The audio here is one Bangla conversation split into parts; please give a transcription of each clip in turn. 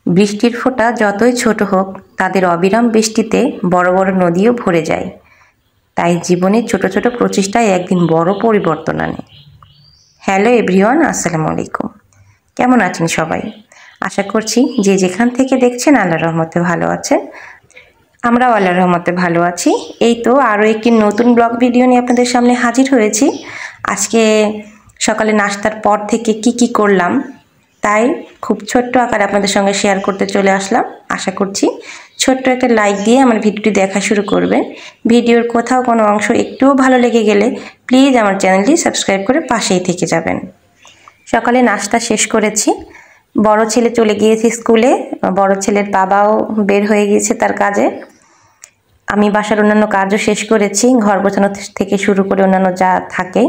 বৃষ্টির ফোঁটা যতই ছোট হোক, তাদের অবিরাম বৃষ্টিতে বড় বড় নদীও ভরে যায়। তাই জীবনের ছোট ছোট প্রচেষ্টায় একদিন বড় পরিবর্তন আনে। হ্যালো এভরিওয়ান, আসসালামু আলাইকুম। কেমন আছেন সবাই? আশা করছি যে যেখান থেকে দেখছেন আল্লাহর রহমতে ভালো আছেন। আমরাও আল্লাহর রহমতে ভালো আছি। এই তো আরও একটি নতুন ব্লগ ভিডিও নিয়ে আপনাদের সামনে হাজির হয়েছি। আজকে সকালে নাস্তার পর থেকে কি করলাম তাই খুব ছোট্ট আকারে আপনাদের সঙ্গে শেয়ার করতে চলে আসলাম। আশা করছি ছোট্ট একটা লাইক দিয়ে আমার ভিডিওটি দেখা শুরু করবেন। ভিডিওর কোথাও কোনো অংশ একটুও ভালো লেগে গেলে প্লিজ আমার চ্যানেলটি সাবস্ক্রাইব করে পাশেই থেকে যাবেন। সকালে নাস্তা শেষ করেছি। বড় ছেলে চলে গিয়েছে স্কুলে, বড় ছেলের বাবাও বের হয়ে গিয়েছে তার কাজে। আমি বাসার অন্যান্য কাজও শেষ করেছি, ঘর গোছানো থেকে শুরু করে অন্যান্য যা থাকে।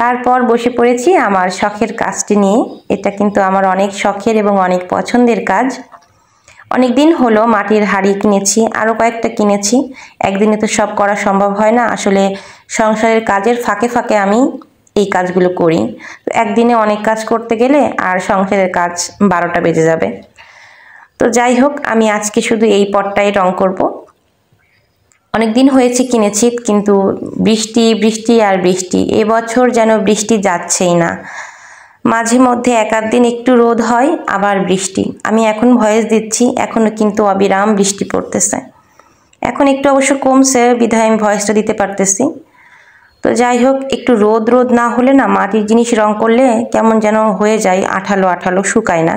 তারপর বসে পড়েছি আমার শখের কাজটি নিয়ে। এটা কিন্তু আমার অনেক শখের এবং অনেক পছন্দের কাজ। অনেক দিন হলো মাটির হাঁড়ি কিনেছি, আরও কয়েকটা কিনেছি। একদিনে তো সব করা সম্ভব হয় না, আসলে সংসারের কাজের ফাঁকে ফাঁকে আমি এই কাজগুলো করি। তো একদিনে অনেক কাজ করতে গেলে আর সংসারের কাজ 12টা বেজে যাবে। তো যাই হোক, আমি আজকে শুধু এই পটটাই রং করব। অনেক দিন হয়েছে কিনেছি, কিন্তু বৃষ্টি বৃষ্টি আর বৃষ্টি, এবছর যেন বৃষ্টি যাচ্ছেই না। মাঝে মধ্যে এক আধ দিন একটু রোদ হয়, আবার বৃষ্টি। আমি এখন ভয়েস দিচ্ছি, এখনও কিন্তু অবিরাম বৃষ্টি পড়তেছে। এখন একটু অবশ্য কমছে, বিধায় আমি ভয়েসটা দিতে পারতেছি। তো যাই হোক, একটু রোদ না হলে না, মাটির জিনিস রং করলে কেমন যেন হয়ে যায়, আঠালো আঠালো, শুকায় না।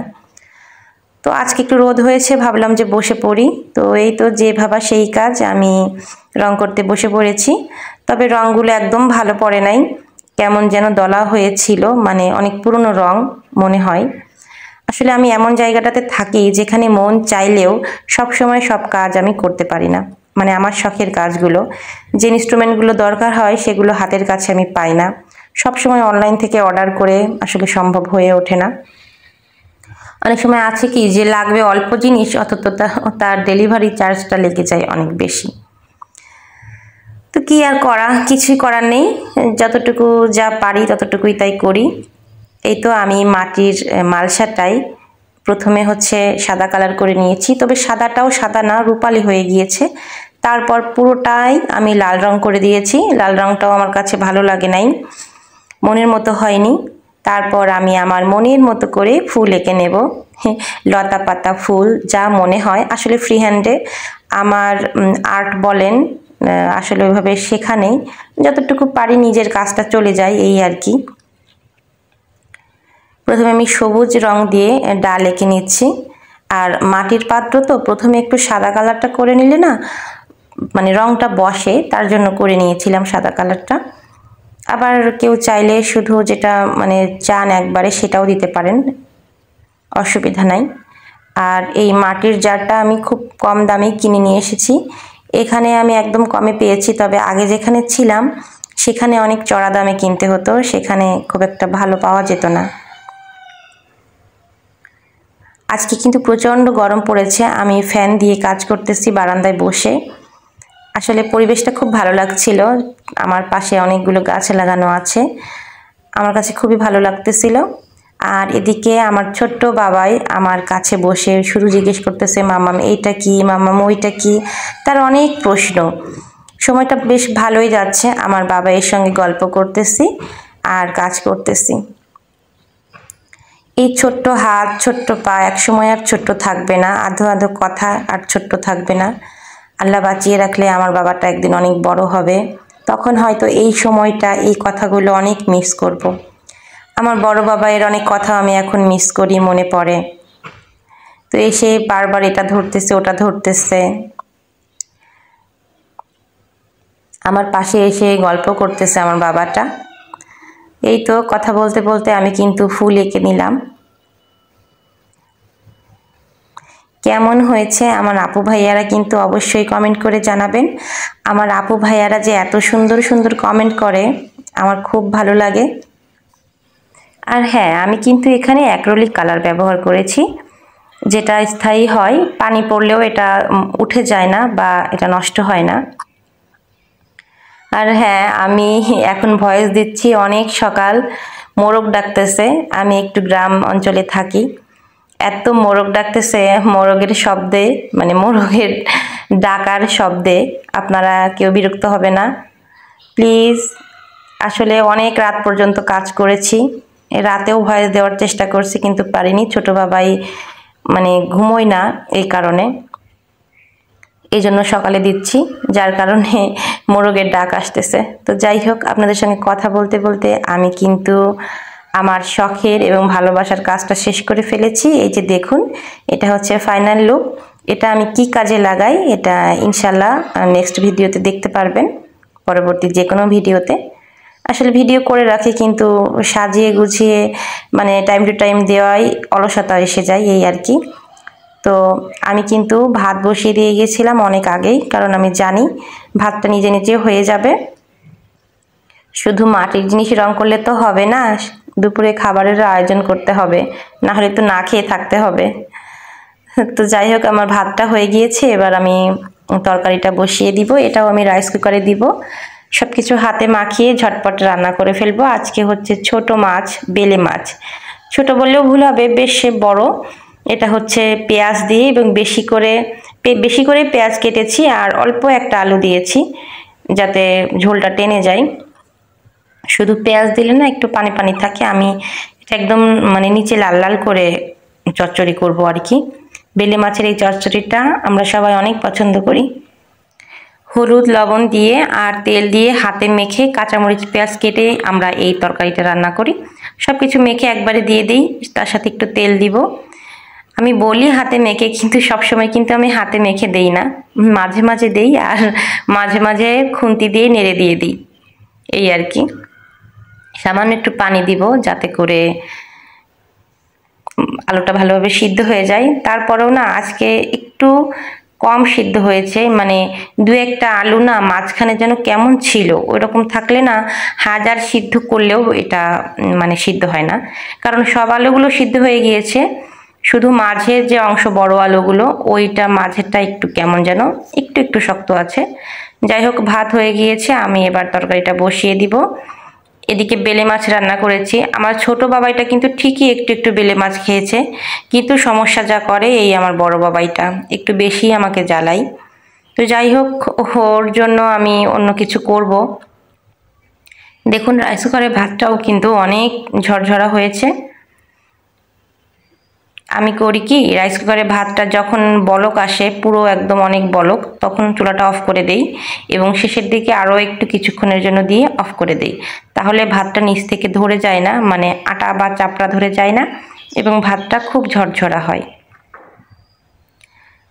তো আজকে একটু রোদ হয়েছে, ভাবলাম যে বসে পড়ি। তো এই তো যে ভাবা সেই কাজ, আমি রং করতে বসে পড়েছি। তবে রঙগুলো একদম ভালো পড়ে নাই, কেমন যেন দলা হয়েছিল, মানে অনেক পুরনো রং মনে হয়। আসলে আমি এমন জায়গাটাতে থাকি যেখানে মন চাইলেও সব সময় সব কাজ আমি করতে পারি না। মানে আমার শখের কাজগুলো, যে ইনস্ট্রুমেন্টগুলো দরকার হয় সেগুলো হাতের কাছে আমি পাই না। সব সময় অনলাইন থেকে অর্ডার করে আসলে সম্ভব হয়ে ওঠে না। অনেক সময় আছে কি যে লাগবে অল্প জিনিস, অথচ তার ডেলিভারি চার্জটা লেগে যায় অনেক বেশি। তো কি আর করা, কিছুই করার নেই। যতটুকু যা পারি ততটুকুই তাই করি। এই তো আমি মাটির মালসাটাই প্রথমে হচ্ছে সাদা কালার করে নিয়েছি, তবে সাদাটাও সাদা না, রূপালি হয়ে গিয়েছে। তারপর পুরোটাই আমি লাল রং করে দিয়েছি। লাল রংটাও আমার কাছে ভালো লাগে নাই, মনের মতো হয়নি। তারপর আমি আমার মনের মতো করে ফুল এঁকে নেব, লতা পাতা ফুল যা মনে হয়। আসলে ফ্রি হ্যান্ডে আমার আর্ট বলেন, আসলে ওইভাবে শেখা নেই। যতটুকু পারি নিজের কাজটা চলে যায়, এই আর কি। প্রথমে আমি সবুজ রং দিয়ে ডাল এঁকে নিচ্ছি। আর মাটির পাত্র তো প্রথমে একটু সাদা কালারটা করে নিলে না, মানে রংটা বসে, তার জন্য করে নিয়েছিলাম সাদা কালারটা। আবার কেউ চাইলে শুধু যেটা মানে চান একবারে সেটাও দিতে পারেন, অসুবিধা নাই। আর এই মাটির জারটা আমি খুব কম দামে কিনে নিয়ে এসেছি। এখানে আমি একদম কমে পেয়েছি, তবে আগে যেখানে ছিলাম সেখানে অনেক চড়া দামে কিনতে হতো, সেখানে খুব একটা ভালো পাওয়া যেত না। আজকে কিন্তু প্রচণ্ড গরম পড়েছে, আমি ফ্যান দিয়ে কাজ করতেছি বারান্দায় বসে। আসলে পরিবেশটা খুব ভালো লাগছিল, আমার পাশে অনেকগুলো গাছ লাগানো আছে, আমার কাছে খুবই ভালো লাগতেছিল। আর এদিকে আমার ছোট্ট বাবাই আমার কাছে বসে শুধু জিজ্ঞেস করতেছে, মামাম এইটা কি, মামাম ওইটা কি, তার অনেক প্রশ্ন। সময়টা বেশ ভালোই যাচ্ছে, আমার বাবাইয়ের সঙ্গে গল্প করতেছি আর কাজ করতেছি। এই ছোট্ট হাত ছোট্ট পা একসময় আর ছোট্ট থাকবে না, আধো আধো কথা আর ছোট্ট থাকবে না। আল্লাহ বাঁচিয়ে রাখলে আমার বাবাটা একদিন অনেক বড় হবে, তখন হয়তো এই সময়টা, এই কথাগুলো অনেক মিস করব। আমার বড় বাবাইয়ের অনেক কথা আমি এখন মিস করি, মনে পড়ে। তো এসে বারবার এটা ধরতেছে ওটা ধরতেছে, আমার পাশে এসে গল্প করতেছে আমার বাবাটা। এই তো কথা বলতে বলতে আমি কিন্তু ফুল এঁকে নিলাম। কেমন হয়েছে আমার আপু ভাইয়ারা কিন্তু অবশ্যই কমেন্ট করে জানাবেন। আমার আপু ভাইয়ারা যে এত সুন্দর সুন্দর কমেন্ট করে, আমার খুব ভালো লাগে। আর হ্যাঁ, আমি কিন্তু এখানে অ্যাক্রিলিক কালার ব্যবহার করেছি, যেটা স্থায়ী হয়, পানি পড়লেও এটা উঠে যায় না বা এটা নষ্ট হয় না। আর হ্যাঁ, আমি এখন ভয়েস দিচ্ছি অনেক সকাল, মোরগ ডাকতেছে। আমি একটু গ্রাম অঞ্চলে থাকি, এত মোরগ ডাকতেছে, মোরগের শব্দে মানে মোরগের ডাকার শব্দে আপনারা কেউ বিরক্ত হবে না প্লিজ। আসলে অনেক রাত পর্যন্ত কাজ করেছি, রাতেও ভয়েস দেওয়ার চেষ্টা করছি কিন্তু পারিনি, ছোট বাবাই মানে ঘুমোই না এই কারণে, এই জন্য সকালে দিচ্ছি, যার কারণে মোরগের ডাক আসতেছে। তো যাই হোক, আপনাদের সঙ্গে কথা বলতে বলতে আমি কিন্তু আমার শখের এবং ভালোবাসার কাজটা শেষ করে ফেলেছি। এই যে দেখুন, এটা হচ্ছে ফাইনাল লুক। এটা আমি কি কাজে লাগাই এটা ইনশাল্লাহ নেক্সট ভিডিওতে দেখতে পারবেন, পরবর্তী যে কোনো ভিডিওতে। আসলে ভিডিও করে রাখি কিন্তু সাজিয়ে গুছিয়ে মানে টাইম টু টাইম দেওয়াই অলসতা এসে যায়, এই আর কি। তো আমি কিন্তু ভাত বসিয়ে দিয়ে গেছিলাম অনেক আগেই, কারণ আমি জানি ভাতটা নিজে নিজে হয়ে যাবে। শুধু মাটির জিনিস রং করলে তো হবে না, দুপুরে খাবারের আয়োজন করতে হবে, না হলে তো না খেয়ে থাকতে হবে। তো যাই হোক, আমার ভাতটা হয়ে গিয়েছে, এবার আমি তরকারিটা বসিয়ে দিব। এটাও আমি রাইস কুকারে দিব, সব কিছু হাতে মাখিয়ে ঝটপট রান্না করে ফেলবো। আজকে হচ্ছে ছোট মাছ, বেলে মাছ, ছোট বললেও ভুল হবে, বেশ বড়। এটা হচ্ছে পেঁয়াজ দিয়ে এবং বেশি করে পেঁয়াজ কেটেছি, আর অল্প একটা আলু দিয়েছি যাতে ঝোলটা টেনে যায়। শুধু পেঁয়াজ দিলে না একটু পানি পানি থাকে, আমি এটা একদম মানে নিচে লাল লাল করে চচ্চড়ি করব আর কি। বেলে মাছের এই চচ্চড়িটা আমরা সবাই অনেক পছন্দ করি। হলুদ লবণ দিয়ে আর তেল দিয়ে হাতে মেখে কাঁচামরিচ পেঁয়াজ কেটে আমরা এই তরকারিটা রান্না করি। সব কিছু মেখে একবারে দিয়ে দিই, তার সাথে একটু তেল দিব। আমি বলি হাতে মেখে, কিন্তু সবসময় কিন্তু আমি হাতে মেখে দেই না, মাঝে মাঝে দেই, আর মাঝে মাঝে খুন্তি দিয়ে নেড়ে দিয়ে দিই, এই আর কি। সামান্য একটু পানি দিব যাতে করে আলুটা ভালোভাবে সিদ্ধ হয়ে যায়। তারপরেও না আজকে একটু কম সিদ্ধ হয়েছে, মানে দু একটা আলু না মাঝখানে যেন কেমন ছিল, ওইরকম থাকলে না হাজার সিদ্ধ করলেও এটা মানে সিদ্ধ হয় না, কারণ সব আলুগুলো সিদ্ধ হয়ে গিয়েছে, শুধু মাঝের যে অংশ বড় আলুগুলো ওইটা মাঝেরটা একটু কেমন যেন একটু একটু শক্ত আছে। যাই হোক, ভাত হয়ে গিয়েছে, আমি এবার তরকারিটা বসিয়ে দিব। এদিকে বেলে মাছ রান্না করেছি। আমার ছোট বাবাইটা কিন্তু ঠিকই একটু একটু বেলে মাছ খেয়েছে, কিন্তু সমস্যা যা করে এই আমার বড় বাবাইটা একটু বেশি আমাকে জ্বালাই। তো যাই হোক, ওর জন্য আমি অন্য কিছু করব। দেখুন, রাইস কুকারের ভাতটাও কিন্তু অনেক ঝরঝরা হয়েছে। আমি করি কি, রাইস কুকারে ভাতটা যখন বলক আসে, পুরো একদম অনেক বলক, তখন চুলাটা অফ করে দেই এবং শেষের দিকে আরও একটু কিছুক্ষণের জন্য দিয়ে অফ করে দেই। তাহলে ভাতটা নিচ থেকে ধরে যায় না, মানে আটা বা চাপড়া ধরে যায় না, এবং ভাতটা খুব ঝরঝরা হয়।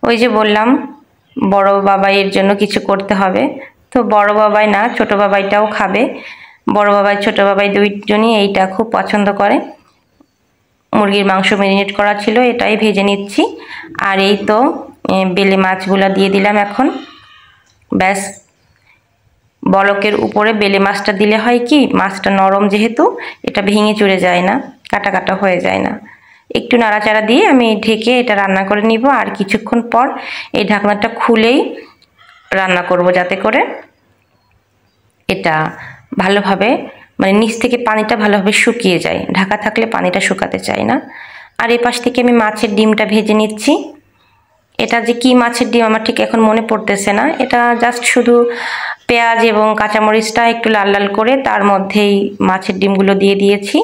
ওই যে বললাম বড় বাবাইয়ের জন্য কিছু করতে হবে, তো বড় বাবাই না ছোট বাবাইটাও খাবে। বড় বাবাই ছোট বাবাই দুইজনই এইটা খুব পছন্দ করে। মুরগির মাংস ম্যারিনেট করা ছিল, এটাই ভেজে নিচ্ছি। আর এই তো বেলে মাছগুলো দিয়ে দিলাম এখন। ব্যাস, বলকের উপরে বেলে মাছটা দিলে হয় কি, মাছটা নরম যেহেতু এটা ভেঙে চুরে যায় না, কাটা কাটা হয়ে যায় না। একটু নাড়াচাড়া দিয়ে আমি ঢেকে এটা রান্না করে নিব, আর কিছুক্ষণ পর এই ঢাকনাটা খুলেই রান্না করব, যাতে করে এটা ভালোভাবে মানে নিচ থেকে পানিটা ভালোভাবে শুকিয়ে যায়, ঢাকা থাকলে পানিটা শুকাতে চায় না। আর এই পাশ থেকে আমি মাছের ডিমটা ভেজে নিচ্ছি। এটা যে কি মাছের ডিম আমার ঠিক এখন মনে পড়তেছে না, এটা জাস্ট শুধু পেঁয়াজ এবং কাঁচামরিচটা একটু লাল লাল করে তার মধ্যেই মাছের ডিমগুলো দিয়ে দিয়েছি।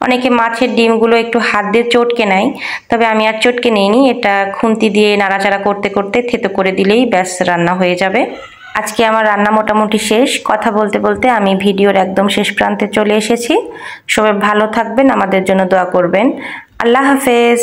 অনেকে মাছের ডিমগুলো একটু হাত দিয়ে চটকে নেয়, তবে আমি আর চটকে নিইনি, এটা খুন্তি দিয়ে নাড়াচাড়া করতে করতে থেতো করে দিলেই ব্যাস রান্না হয়ে যাবে। আজকে আমার রান্না মোটামুটি শেষ। কথা বলতে বলতে আমি ভিডিওর একদম শেষ প্রান্তে চলে এসেছি। সবাই ভালো থাকবেন, আমাদের জন্য দোয়া করবেন। আল্লাহ হাফেজ।